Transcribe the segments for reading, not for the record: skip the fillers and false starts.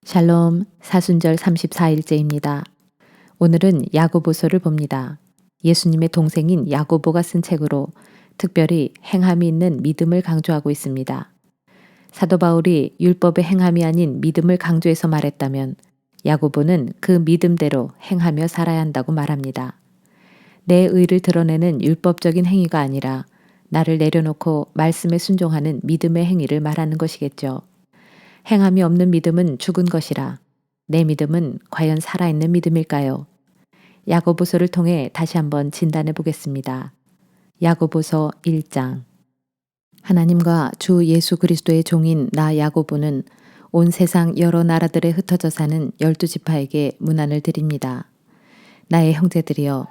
샬롬 사순절 34일째입니다. 오늘은 야고보서를 봅니다. 예수님의 동생인 야고보가 쓴 책으로 특별히 행함이 있는 믿음을 강조하고 있습니다. 사도 바울이 율법의 행함이 아닌 믿음을 강조해서 말했다면 야고보는 그 믿음대로 행하며 살아야 한다고 말합니다. 내 의를 드러내는 율법적인 행위가 아니라 나를 내려놓고 말씀에 순종하는 믿음의 행위를 말하는 것이겠죠. 행함이 없는 믿음은 죽은 것이라 내 믿음은 과연 살아있는 믿음일까요? 야고보서를 통해 다시 한번 진단해 보겠습니다. 야고보서 1장. 하나님과 주 예수 그리스도의 종인 나 야고보는 온 세상 여러 나라들에 흩어져 사는 12지파에게 문안을 드립니다. 나의 형제들이여,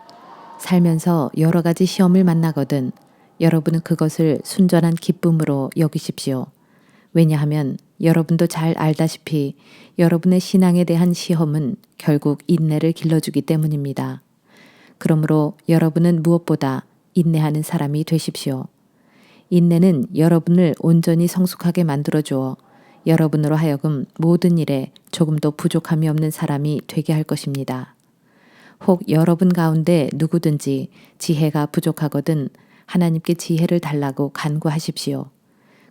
살면서 여러 가지 시험을 만나거든 여러분은 그것을 순전한 기쁨으로 여기십시오. 왜냐하면 여러분도 잘 알다시피 여러분의 신앙에 대한 시험은 결국 인내를 길러주기 때문입니다. 그러므로 여러분은 무엇보다 인내하는 사람이 되십시오. 인내는 여러분을 온전히 성숙하게 만들어주어 여러분으로 하여금 모든 일에 조금도 부족함이 없는 사람이 되게 할 것입니다. 혹 여러분 가운데 누구든지 지혜가 부족하거든 하나님께 지혜를 달라고 간구하십시오.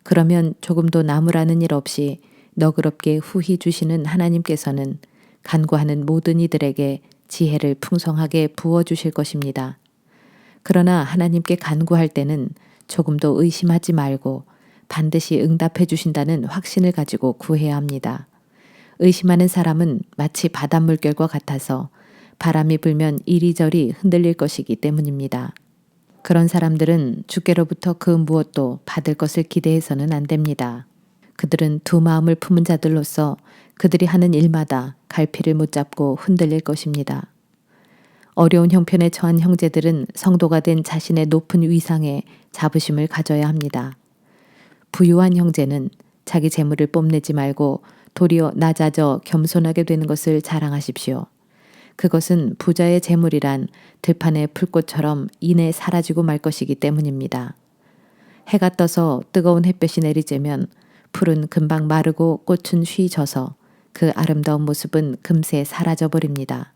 그러면 조금도 나무라는 일 없이 너그럽게 후히 주시는 하나님께서는 간구하는 모든 이들에게 지혜를 풍성하게 부어주실 것입니다. 그러나 하나님께 간구할 때는 조금도 의심하지 말고 반드시 응답해 주신다는 확신을 가지고 구해야 합니다. 의심하는 사람은 마치 바닷물결과 같아서 바람이 불면 이리저리 흔들릴 것이기 때문입니다. 그런 사람들은 주께로부터 그 무엇도 받을 것을 기대해서는 안 됩니다. 그들은 두 마음을 품은 자들로서 그들이 하는 일마다 갈피를 못 잡고 흔들릴 것입니다. 어려운 형편에 처한 형제들은 성도가 된 자신의 높은 위상에 자부심을 가져야 합니다. 부유한 형제는 자기 재물을 뽐내지 말고 도리어 낮아져 겸손하게 되는 것을 자랑하십시오. 그것은 부자의 재물이란 들판의 풀꽃처럼 이내 사라지고 말 것이기 때문입니다. 해가 떠서 뜨거운 햇볕이 내리쬐면 풀은 금방 마르고 꽃은 쉬 져서 그 아름다운 모습은 금세 사라져 버립니다.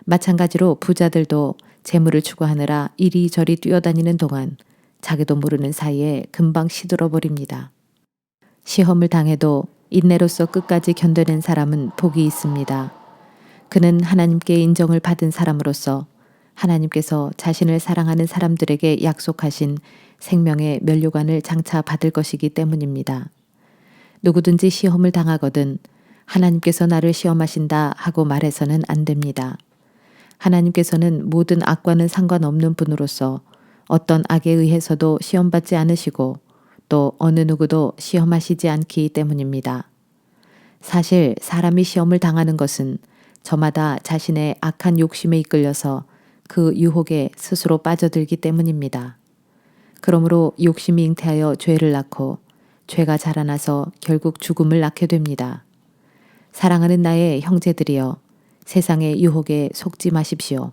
마찬가지로 부자들도 재물을 추구하느라 이리저리 뛰어다니는 동안 자기도 모르는 사이에 금방 시들어 버립니다. 시험을 당해도 인내로서 끝까지 견뎌낸 사람은 복이 있습니다. 그는 하나님께 인정을 받은 사람으로서 하나님께서 자신을 사랑하는 사람들에게 약속하신 생명의 면류관을 장차 받을 것이기 때문입니다. 누구든지 시험을 당하거든 하나님께서 나를 시험하신다 하고 말해서는 안 됩니다. 하나님께서는 모든 악과는 상관없는 분으로서 어떤 악에 의해서도 시험받지 않으시고 또 어느 누구도 시험하시지 않기 때문입니다. 사실 사람이 시험을 당하는 것은 저마다 자신의 악한 욕심에 이끌려서 그 유혹에 스스로 빠져들기 때문입니다. 그러므로 욕심이 잉태하여 죄를 낳고 죄가 자라나서 결국 죽음을 낳게 됩니다. 사랑하는 나의 형제들이여, 세상의 유혹에 속지 마십시오.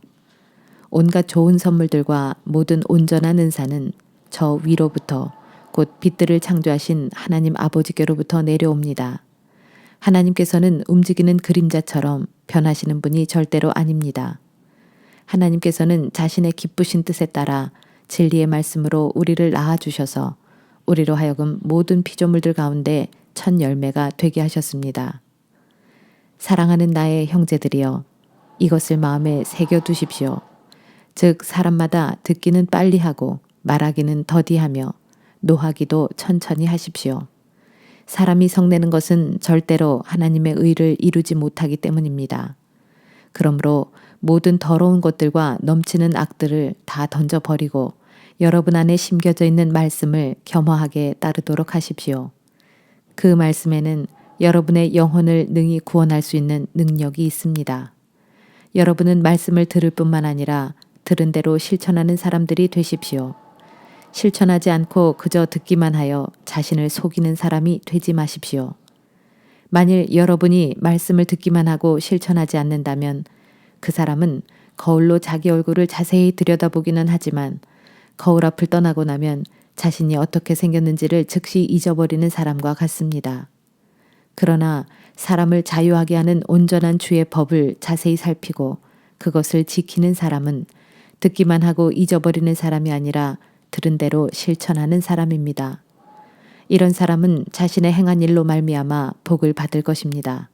온갖 좋은 선물들과 모든 온전한 은사는 저 위로부터 곧 빛들을 창조하신 하나님 아버지께로부터 내려옵니다. 하나님께서는 움직이는 그림자처럼 변하시는 분이 절대로 아닙니다. 하나님께서는 자신의 기쁘신 뜻에 따라 진리의 말씀으로 우리를 낳아주셔서 우리로 하여금 모든 피조물들 가운데 첫 열매가 되게 하셨습니다. 사랑하는 나의 형제들이여, 이것을 마음에 새겨두십시오. 즉 사람마다 듣기는 빨리 하고 말하기는 더디하며 노하기도 천천히 하십시오. 사람이 성내는 것은 절대로 하나님의 의를 이루지 못하기 때문입니다. 그러므로 모든 더러운 것들과 넘치는 악들을 다 던져버리고 여러분 안에 심겨져 있는 말씀을 겸허하게 따르도록 하십시오. 그 말씀에는 여러분의 영혼을 능히 구원할 수 있는 능력이 있습니다. 여러분은 말씀을 들을 뿐만 아니라 들은 대로 실천하는 사람들이 되십시오. 실천하지 않고 그저 듣기만 하여 자신을 속이는 사람이 되지 마십시오. 만일 여러분이 말씀을 듣기만 하고 실천하지 않는다면 그 사람은 거울로 자기 얼굴을 자세히 들여다보기는 하지만 거울 앞을 떠나고 나면 자신이 어떻게 생겼는지를 즉시 잊어버리는 사람과 같습니다. 그러나 사람을 자유하게 하는 온전한 주의 법을 자세히 살피고 그것을 지키는 사람은 듣기만 하고 잊어버리는 사람이 아니라 들은 대로 실천하는 사람입니다. 이런 사람은 자신의 행한 일로 말미암아 복을 받을 것입니다.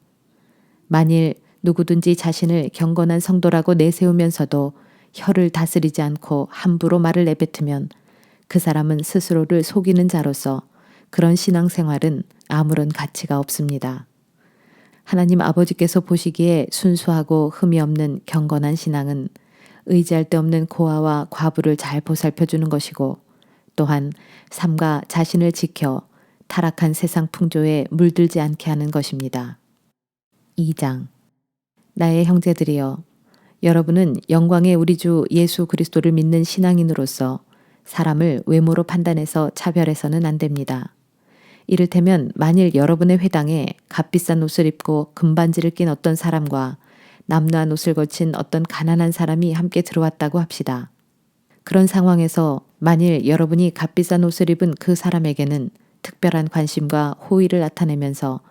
만일 누구든지 자신을 경건한 성도라고 내세우면서도 혀를 다스리지 않고 함부로 말을 내뱉으면 그 사람은 스스로를 속이는 자로서 그런 신앙생활은 아무런 가치가 없습니다. 하나님 아버지께서 보시기에 순수하고 흠이 없는 경건한 신앙은 의지할 데 없는 고아와 과부를 잘 보살펴주는 것이고 또한 삼가 자신을 지켜 타락한 세상 풍조에 물들지 않게 하는 것입니다. 2장 나의 형제들이여 여러분은 영광의 우리 주 예수 그리스도를 믿는 신앙인으로서 사람을 외모로 판단해서 차별해서는 안 됩니다. 이를테면 만일 여러분의 회당에 값비싼 옷을 입고 금반지를 낀 어떤 사람과 남루한 옷을 걸친 어떤 가난한 사람이 함께 들어왔다고 합시다. 그런 상황에서 만일 여러분이 값비싼 옷을 입은 그 사람에게는 특별한 관심과 호의를 나타내면서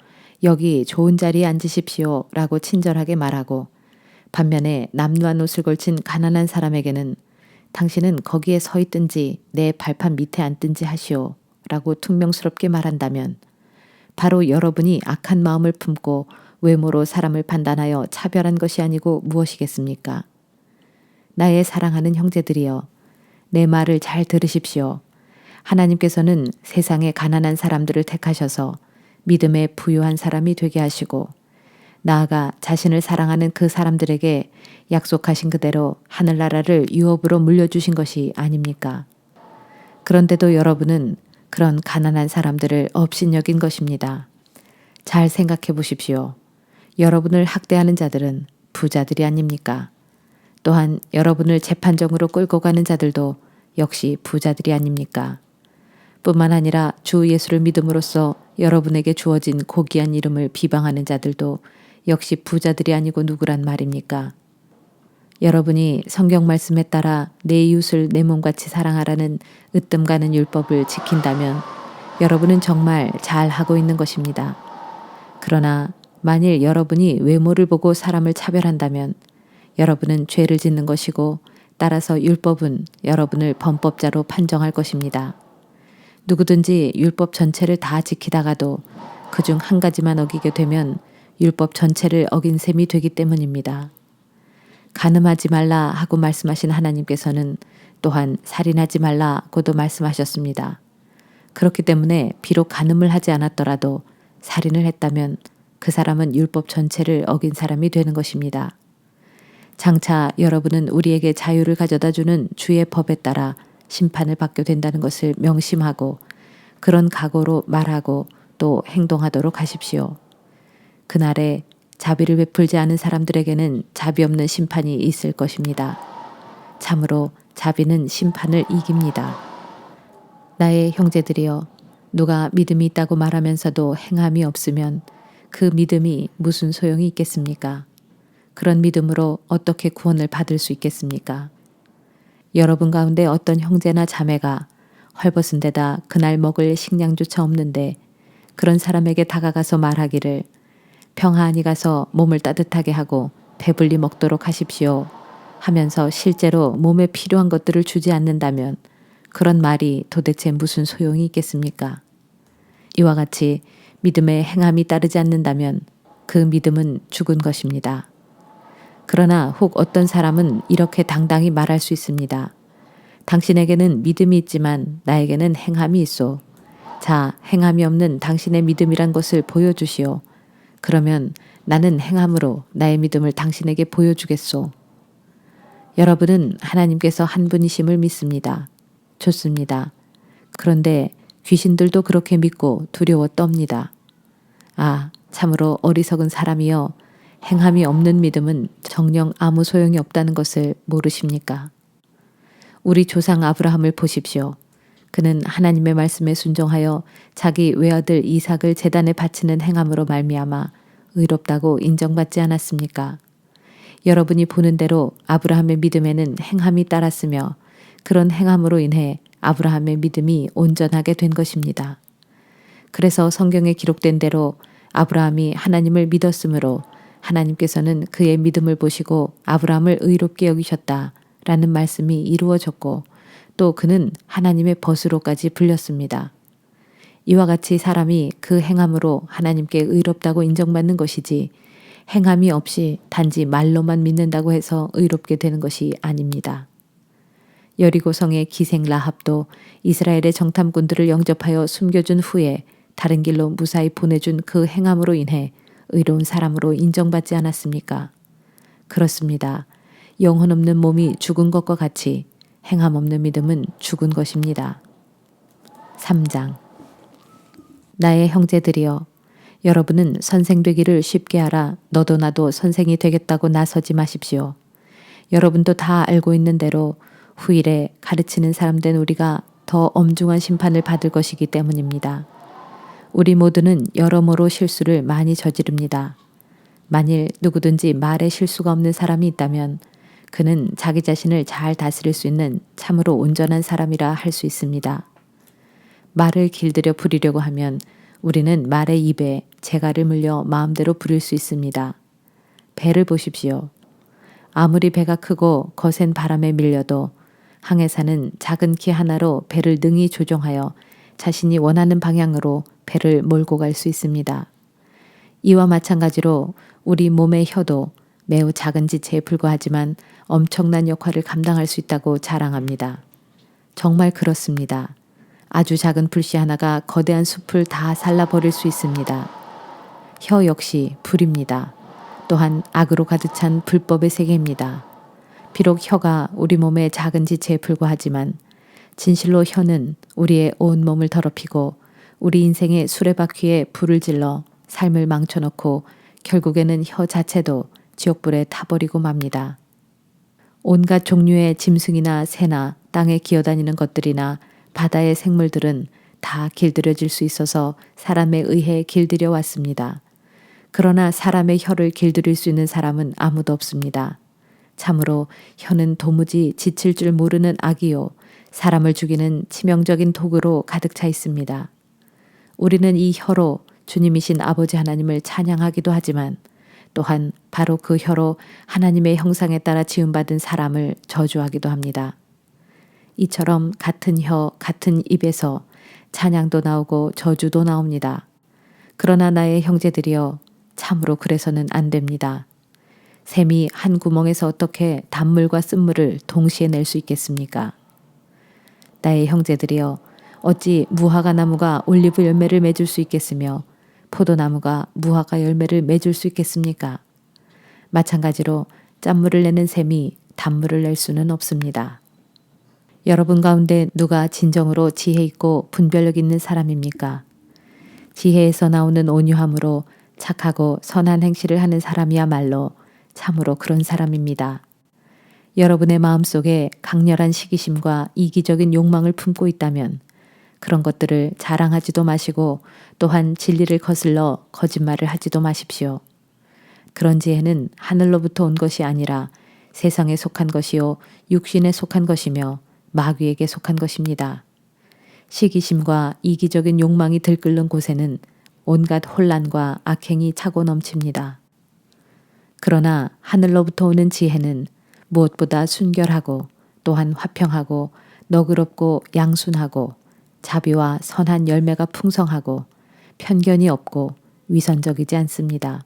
여기 좋은 자리에 앉으십시오 라고 친절하게 말하고 반면에 남루한 옷을 걸친 가난한 사람에게는 당신은 거기에 서 있든지 내 발판 밑에 앉든지 하시오 라고 퉁명스럽게 말한다면 바로 여러분이 악한 마음을 품고 외모로 사람을 판단하여 차별한 것이 아니고 무엇이겠습니까? 나의 사랑하는 형제들이여 내 말을 잘 들으십시오. 하나님께서는 세상의 가난한 사람들을 택하셔서 믿음에 부유한 사람이 되게 하시고 나아가 자신을 사랑하는 그 사람들에게 약속하신 그대로 하늘나라를 유업으로 물려주신 것이 아닙니까? 그런데도 여러분은 그런 가난한 사람들을 업신여긴 것입니다. 잘 생각해 보십시오. 여러분을 학대하는 자들은 부자들이 아닙니까? 또한 여러분을 재판정으로 끌고 가는 자들도 역시 부자들이 아닙니까? 뿐만 아니라 주 예수를 믿음으로써 여러분에게 주어진 고귀한 이름을 비방하는 자들도 역시 부자들이 아니고 누구란 말입니까? 여러분이 성경 말씀에 따라 내 이웃을 내 몸같이 사랑하라는 으뜸 가는 율법을 지킨다면 여러분은 정말 잘하고 있는 것입니다. 그러나 만일 여러분이 외모를 보고 사람을 차별한다면 여러분은 죄를 짓는 것이고 따라서 율법은 여러분을 범법자로 판정할 것입니다. 누구든지 율법 전체를 다 지키다가도 그중 한 가지만 어기게 되면 율법 전체를 어긴 셈이 되기 때문입니다. 간음하지 말라 하고 말씀하신 하나님께서는 또한 살인하지 말라고도 말씀하셨습니다. 그렇기 때문에 비록 간음을 하지 않았더라도 살인을 했다면 그 사람은 율법 전체를 어긴 사람이 되는 것입니다. 장차 여러분은 우리에게 자유를 가져다 주는 주의 법에 따라 심판을 받게 된다는 것을 명심하고 그런 각오로 말하고 또 행동하도록 하십시오. 그날에 자비를 베풀지 않은 사람들에게는 자비 없는 심판이 있을 것입니다. 참으로 자비는 심판을 이깁니다. 나의 형제들이여 누가 믿음이 있다고 말하면서도 행함이 없으면 그 믿음이 무슨 소용이 있겠습니까? 그런 믿음으로 어떻게 구원을 받을 수 있겠습니까? 여러분 가운데 어떤 형제나 자매가 헐벗은 데다 그날 먹을 식량조차 없는데 그런 사람에게 다가가서 말하기를 평안히 가서 몸을 따뜻하게 하고 배불리 먹도록 하십시오 하면서 실제로 몸에 필요한 것들을 주지 않는다면 그런 말이 도대체 무슨 소용이 있겠습니까? 이와 같이 믿음에 행함이 따르지 않는다면 그 믿음은 죽은 것입니다. 그러나 혹 어떤 사람은 이렇게 당당히 말할 수 있습니다. 당신에게는 믿음이 있지만 나에게는 행함이 있소. 자, 행함이 없는 당신의 믿음이란 것을 보여주시오. 그러면 나는 행함으로 나의 믿음을 당신에게 보여주겠소. 여러분은 하나님께서 한 분이심을 믿습니다. 좋습니다. 그런데 귀신들도 그렇게 믿고 두려워 떱니다. 아, 참으로 어리석은 사람이여 행함이 없는 믿음은 정녕 아무 소용이 없다는 것을 모르십니까? 우리 조상 아브라함을 보십시오. 그는 하나님의 말씀에 순종하여 자기 외아들 이삭을 제단에 바치는 행함으로 말미암아 의롭다고 인정받지 않았습니까? 여러분이 보는 대로 아브라함의 믿음에는 행함이 따랐으며 그런 행함으로 인해 아브라함의 믿음이 온전하게 된 것입니다. 그래서 성경에 기록된 대로 아브라함이 하나님을 믿었으므로 하나님께서는 그의 믿음을 보시고 아브라함을 의롭게 여기셨다 라는 말씀이 이루어졌고 또 그는 하나님의 벗으로까지 불렸습니다. 이와 같이 사람이 그 행함으로 하나님께 의롭다고 인정받는 것이지 행함이 없이 단지 말로만 믿는다고 해서 의롭게 되는 것이 아닙니다. 여리고성의 기생 라합도 이스라엘의 정탐꾼들을 영접하여 숨겨준 후에 다른 길로 무사히 보내준 그 행함으로 인해 의로운 사람으로 인정받지 않았습니까? 그렇습니다. 영혼 없는 몸이 죽은 것과 같이 행함 없는 믿음은 죽은 것입니다. 3장. 나의 형제들이여, 여러분은 선생 되기를 쉽게 알아 너도 나도 선생이 되겠다고 나서지 마십시오. 여러분도 다 알고 있는 대로 후일에 가르치는 사람 된 우리가 더 엄중한 심판을 받을 것이기 때문입니다. 우리 모두는 여러모로 실수를 많이 저지릅니다. 만일 누구든지 말에 실수가 없는 사람이 있다면 그는 자기 자신을 잘 다스릴 수 있는 참으로 온전한 사람이라 할 수 있습니다. 말을 길들여 부리려고 하면 우리는 말의 입에 재갈을 물려 마음대로 부릴 수 있습니다. 배를 보십시오. 아무리 배가 크고 거센 바람에 밀려도 항해사는 작은 키 하나로 배를 능히 조종하여 자신이 원하는 방향으로 배를 몰고 갈 수 있습니다. 이와 마찬가지로 우리 몸의 혀도 매우 작은 지체에 불과하지만 엄청난 역할을 감당할 수 있다고 자랑합니다. 정말 그렇습니다. 아주 작은 불씨 하나가 거대한 숲을 다 살라버릴 수 있습니다. 혀 역시 불입니다. 또한 악으로 가득 찬 불법의 세계입니다. 비록 혀가 우리 몸의 작은 지체에 불과하지만 진실로 혀는 우리의 온 몸을 더럽히고 우리 인생의 수레바퀴에 불을 질러 삶을 망쳐놓고 결국에는 혀 자체도 지옥불에 타버리고 맙니다. 온갖 종류의 짐승이나 새나 땅에 기어다니는 것들이나 바다의 생물들은 다 길들여질 수 있어서 사람에 의해 길들여 왔습니다. 그러나 사람의 혀를 길들일 수 있는 사람은 아무도 없습니다. 참으로 혀는 도무지 지칠 줄 모르는 악이요 사람을 죽이는 치명적인 독으로 가득 차 있습니다. 우리는 이 혀로 주님이신 아버지 하나님을 찬양하기도 하지만 또한 바로 그 혀로 하나님의 형상에 따라 지음받은 사람을 저주하기도 합니다. 이처럼 같은 혀, 같은 입에서 찬양도 나오고 저주도 나옵니다. 그러나 나의 형제들이여, 참으로 그래서는 안 됩니다. 샘이 한 구멍에서 어떻게 단물과 쓴물을 동시에 낼 수 있겠습니까? 나의 형제들이여, 어찌 무화과 나무가 올리브 열매를 맺을 수 있겠으며 포도나무가 무화과 열매를 맺을 수 있겠습니까? 마찬가지로 짠물을 내는 샘이 단물을 낼 수는 없습니다. 여러분 가운데 누가 진정으로 지혜 있고 분별력 있는 사람입니까? 지혜에서 나오는 온유함으로 착하고 선한 행실을 하는 사람이야말로 참으로 그런 사람입니다. 여러분의 마음속에 강렬한 시기심과 이기적인 욕망을 품고 있다면 그런 것들을 자랑하지도 마시고 또한 진리를 거슬러 거짓말을 하지도 마십시오. 그런 지혜는 하늘로부터 온 것이 아니라 세상에 속한 것이요 육신에 속한 것이며 마귀에게 속한 것입니다. 시기심과 이기적인 욕망이 들끓는 곳에는 온갖 혼란과 악행이 차고 넘칩니다. 그러나 하늘로부터 오는 지혜는 무엇보다 순결하고 또한 화평하고 너그럽고 양순하고 자비와 선한 열매가 풍성하고 편견이 없고 위선적이지 않습니다.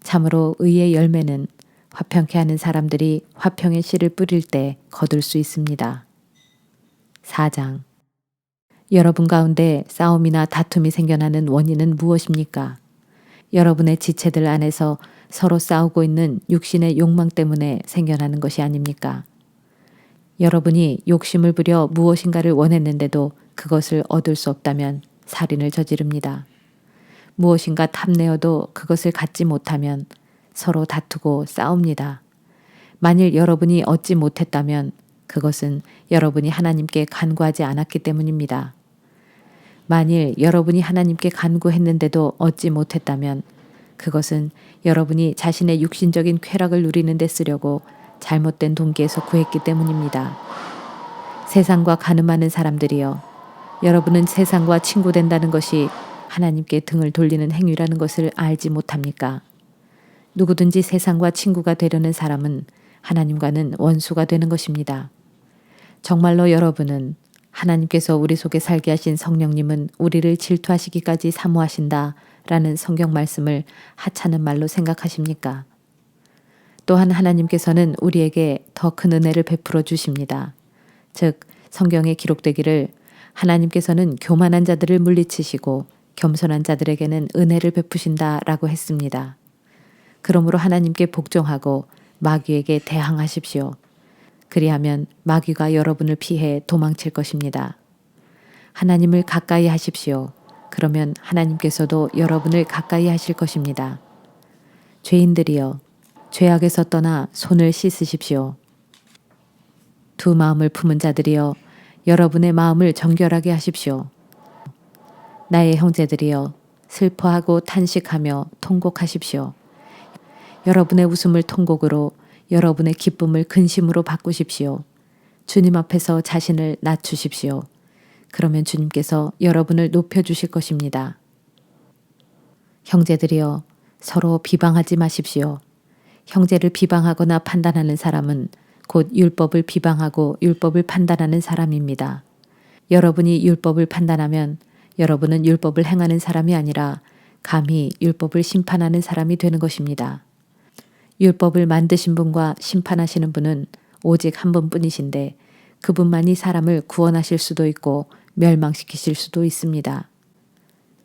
참으로 의의 열매는 화평케 하는 사람들이 화평의 씨를 뿌릴 때 거둘 수 있습니다. 4장. 여러분 가운데 싸움이나 다툼이 생겨나는 원인은 무엇입니까? 여러분의 지체들 안에서 서로 싸우고 있는 육신의 욕망 때문에 생겨나는 것이 아닙니까? 여러분이 욕심을 부려 무엇인가를 원했는데도 그것을 얻을 수 없다면 살인을 저지릅니다. 무엇인가 탐내어도 그것을 갖지 못하면 서로 다투고 싸웁니다. 만일 여러분이 얻지 못했다면 그것은 여러분이 하나님께 간구하지 않았기 때문입니다. 만일 여러분이 하나님께 간구했는데도 얻지 못했다면 그것은 여러분이 자신의 육신적인 쾌락을 누리는 데 쓰려고 잘못된 동기에서 구했기 때문입니다. 세상과 가늠하는 사람들이여, 여러분은 세상과 친구된다는 것이 하나님께 등을 돌리는 행위라는 것을 알지 못합니까? 누구든지 세상과 친구가 되려는 사람은 하나님과는 원수가 되는 것입니다. 정말로 여러분은 하나님께서 우리 속에 살게 하신 성령님은 우리를 질투하시기까지 사모하신다 라는 성경 말씀을 하찮은 말로 생각하십니까? 또한 하나님께서는 우리에게 더 큰 은혜를 베풀어 주십니다. 즉 성경에 기록되기를 하나님께서는 교만한 자들을 물리치시고 겸손한 자들에게는 은혜를 베푸신다 라고 했습니다. 그러므로 하나님께 복종하고 마귀에게 대항하십시오. 그리하면 마귀가 여러분을 피해 도망칠 것입니다. 하나님을 가까이 하십시오. 그러면 하나님께서도 여러분을 가까이 하실 것입니다. 죄인들이여, 죄악에서 떠나 손을 씻으십시오. 두 마음을 품은 자들이여, 여러분의 마음을 정결하게 하십시오. 나의 형제들이여, 슬퍼하고 탄식하며 통곡하십시오. 여러분의 웃음을 통곡으로, 여러분의 기쁨을 근심으로 바꾸십시오. 주님 앞에서 자신을 낮추십시오. 그러면 주님께서 여러분을 높여주실 것입니다. 형제들이여, 서로 비방하지 마십시오. 형제를 비방하거나 판단하는 사람은 곧 율법을 비방하고 율법을 판단하는 사람입니다. 여러분이 율법을 판단하면 여러분은 율법을 행하는 사람이 아니라 감히 율법을 심판하는 사람이 되는 것입니다. 율법을 만드신 분과 심판하시는 분은 오직 한 분뿐이신데 그분만이 사람을 구원하실 수도 있고 멸망시키실 수도 있습니다.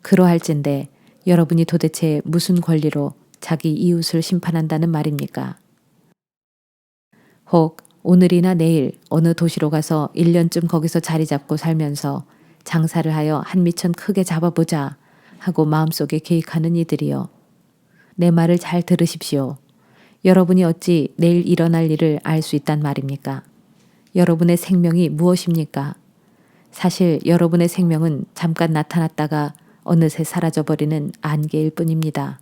그러할진대 여러분이 도대체 무슨 권리로 자기 이웃을 심판한다는 말입니까? 혹 오늘이나 내일 어느 도시로 가서 1년쯤 거기서 자리 잡고 살면서 장사를 하여 한 미천 크게 잡아보자 하고 마음속에 계획하는 이들이여. 내 말을 잘 들으십시오. 여러분이 어찌 내일 일어날 일을 알 수 있단 말입니까? 여러분의 생명이 무엇입니까? 사실 여러분의 생명은 잠깐 나타났다가 어느새 사라져버리는 안개일 뿐입니다.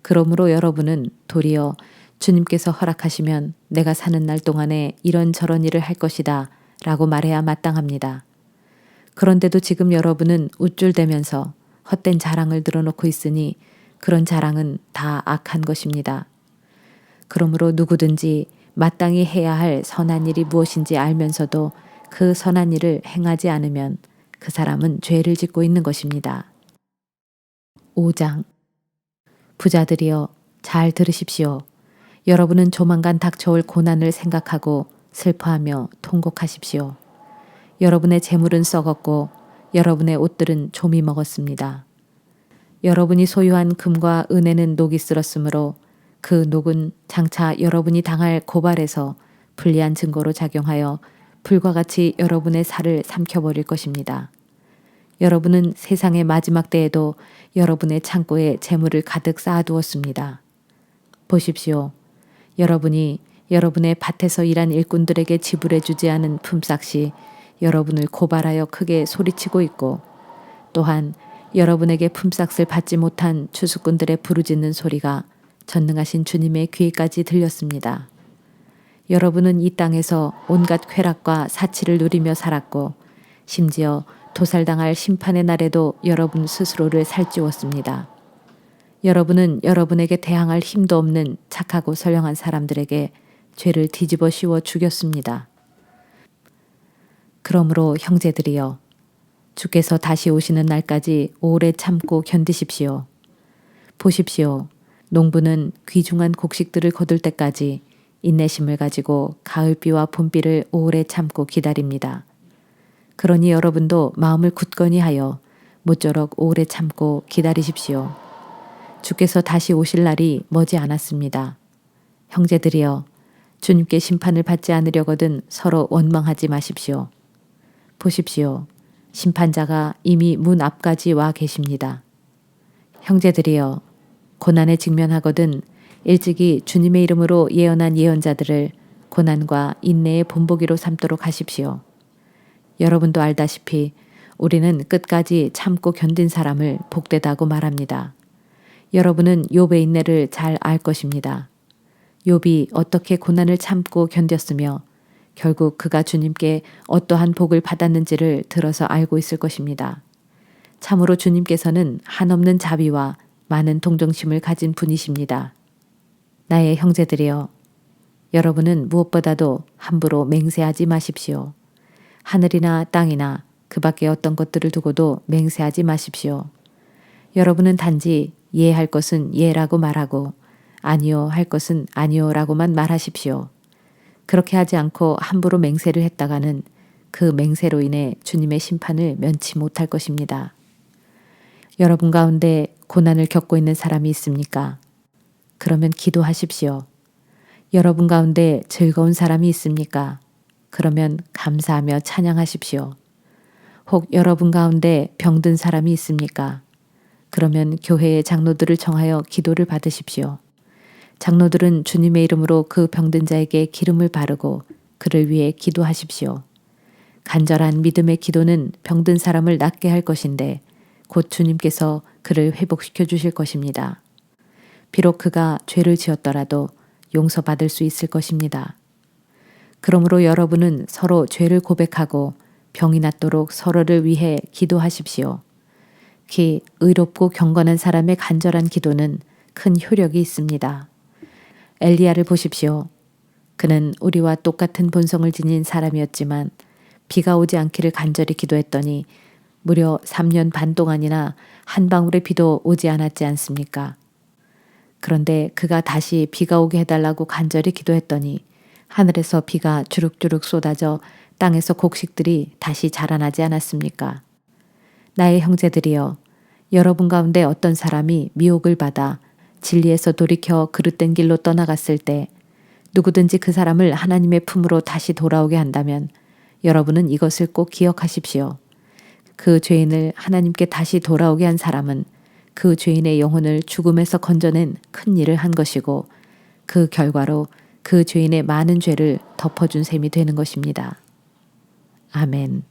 그러므로 여러분은 도리어 주님께서 허락하시면 내가 사는 날 동안에 이런저런 일을 할 것이다 라고 말해야 마땅합니다. 그런데도 지금 여러분은 우쭐대면서 헛된 자랑을 늘어놓고 있으니 그런 자랑은 다 악한 것입니다. 그러므로 누구든지 마땅히 해야 할 선한 일이 무엇인지 알면서도 그 선한 일을 행하지 않으면 그 사람은 죄를 짓고 있는 것입니다. 5장 부자들이여 잘 들으십시오. 여러분은 조만간 닥쳐올 고난을 생각하고 슬퍼하며 통곡하십시오. 여러분의 재물은 썩었고 여러분의 옷들은 좀이 먹었습니다. 여러분이 소유한 금과 은혜는 녹이 쓸었으므로 그 녹은 장차 여러분이 당할 고발에서 불리한 증거로 작용하여 불과 같이 여러분의 살을 삼켜버릴 것입니다. 여러분은 세상의 마지막 때에도 여러분의 창고에 재물을 가득 쌓아두었습니다. 보십시오. 여러분이 여러분의 밭에서 일한 일꾼들에게 지불해주지 않은 품삯이 여러분을 고발하여 크게 소리치고 있고 또한 여러분에게 품삯을 받지 못한 추수꾼들의 부르짖는 소리가 전능하신 주님의 귀에까지 들렸습니다. 여러분은 이 땅에서 온갖 쾌락과 사치를 누리며 살았고 심지어 도살당할 심판의 날에도 여러분 스스로를 살찌웠습니다. 여러분은 여러분에게 대항할 힘도 없는 착하고 선량한 사람들에게 죄를 뒤집어 씌워 죽였습니다. 그러므로 형제들이여 주께서 다시 오시는 날까지 오래 참고 견디십시오. 보십시오. 농부는 귀중한 곡식들을 거둘 때까지 인내심을 가지고 가을비와 봄비를 오래 참고 기다립니다. 그러니 여러분도 마음을 굳건히 하여 모쪼록 오래 참고 기다리십시오. 주께서 다시 오실 날이 머지 않았습니다. 형제들이여 주님께 심판을 받지 않으려거든 서로 원망하지 마십시오. 보십시오. 심판자가 이미 문 앞까지 와 계십니다. 형제들이여 고난에 직면하거든 일찍이 주님의 이름으로 예언한 예언자들을 고난과 인내의 본보기로 삼도록 하십시오. 여러분도 알다시피 우리는 끝까지 참고 견딘 사람을 복되다고 말합니다. 여러분은 욥의 인내를 잘 알 것입니다. 욥이 어떻게 고난을 참고 견뎠으며 결국 그가 주님께 어떠한 복을 받았는지를 들어서 알고 있을 것입니다. 참으로 주님께서는 한없는 자비와 많은 동정심을 가진 분이십니다. 나의 형제들이여, 여러분은 무엇보다도 함부로 맹세하지 마십시오. 하늘이나 땅이나 그 밖에 어떤 것들을 두고도 맹세하지 마십시오. 여러분은 단지 예할 것은 예라고 말하고 아니요 할 것은 아니요라고만 말하십시오. 그렇게 하지 않고 함부로 맹세를 했다가는 그 맹세로 인해 주님의 심판을 면치 못할 것입니다. 여러분 가운데 고난을 겪고 있는 사람이 있습니까? 그러면 기도하십시오. 여러분 가운데 즐거운 사람이 있습니까? 그러면 감사하며 찬양하십시오. 혹 여러분 가운데 병든 사람이 있습니까? 그러면 교회의 장로들을 정하여 기도를 받으십시오. 장로들은 주님의 이름으로 그 병든 자에게 기름을 바르고 그를 위해 기도하십시오. 간절한 믿음의 기도는 병든 사람을 낫게 할 것인데 곧 주님께서 그를 회복시켜 주실 것입니다. 비록 그가 죄를 지었더라도 용서받을 수 있을 것입니다. 그러므로 여러분은 서로 죄를 고백하고 병이 낫도록 서로를 위해 기도하십시오. 기 의롭고 경건한 사람의 간절한 기도는 큰 효력이 있습니다. 엘리야를 보십시오. 그는 우리와 똑같은 본성을 지닌 사람이었지만 비가 오지 않기를 간절히 기도했더니 무려 3년 반 동안이나 한 방울의 비도 오지 않았지 않습니까? 그런데 그가 다시 비가 오게 해달라고 간절히 기도했더니 하늘에서 비가 주룩주룩 쏟아져 땅에서 곡식들이 다시 자라나지 않았습니까? 나의 형제들이여, 여러분 가운데 어떤 사람이 미혹을 받아 진리에서 돌이켜 그릇된 길로 떠나갔을 때 누구든지 그 사람을 하나님의 품으로 다시 돌아오게 한다면 여러분은 이것을 꼭 기억하십시오. 그 죄인을 하나님께 다시 돌아오게 한 사람은 그 죄인의 영혼을 죽음에서 건져낸 큰 일을 한 것이고 그 결과로 그 죄인의 많은 죄를 덮어준 셈이 되는 것입니다. 아멘.